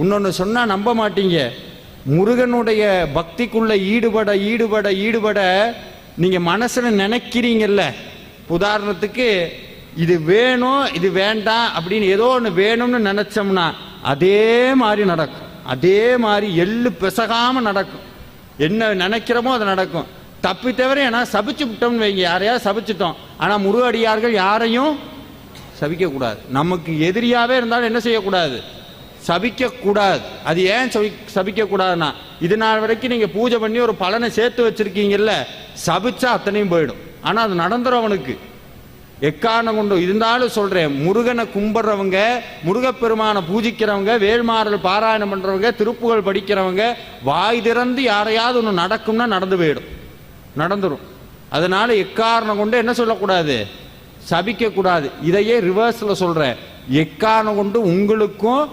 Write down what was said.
இன்னொன்னு சொன்னா நம்ப மாட்டீங்க. முருகனுடைய பக்திக்குள்ள ஈடுபட ஈடுபட ஈடுபட நீங்க மனசுல நினைக்கிறீங்கல்ல. உதாரணத்துக்கு இது வேணும் இது வேண்டாம் அப்படின்னு ஏதோ ஒன்று வேணும்னு நினைச்சோம்னா அதே மாதிரி நடக்கும். அதே மாதிரி எள்ளு பிசகாம நடக்கும். என்ன நினைக்கிறோமோ அது நடக்கும். தப்பி தவிர ஏன்னா சபிச்சு விட்டோம்னு வைங்க, யாரையாவது சபிச்சுட்டோம். ஆனால் முருகடியார்கள் யாரையும் சபிக்க கூடாது. நமக்கு எதிரியாவே இருந்தாலும் என்ன செய்யக்கூடாது? சபிக்க கூடாது. அது ஏன் சபிக்க கூடாதுன்னா, இது நாள் வரைக்கும் நீங்க பூஜை பண்ணி ஒரு பலனை சேர்த்து வச்சிருக்கீங்கல்ல, சபிச்சா அத்தனையும் போயிடும். ஆனா அது நடந்துரும் அவனுக்கு. எக்காரணம் கொண்டு இருந்தாலும் சொல்றேன், முருகனை கும்பிடுறவங்க, முருகப்பெருமானை பூஜிக்கிறவங்க, வேல்மாறல் பாராயணம் பண்றவங்க, திருப்புகள் படிக்கிறவங்க, வாய் திறந்து யாரையாவது ஒன்று நடக்கும்னா நடந்து போயிடும், நடந்துரும். அதனால எக்காரணம் கொண்டு என்ன சொல்லக்கூடாது? சபிக்க கூடாது. இதையே ரிவர்ஸ்ல சொல்றேன், எக்காரணம் கொண்டு உங்களுக்கும்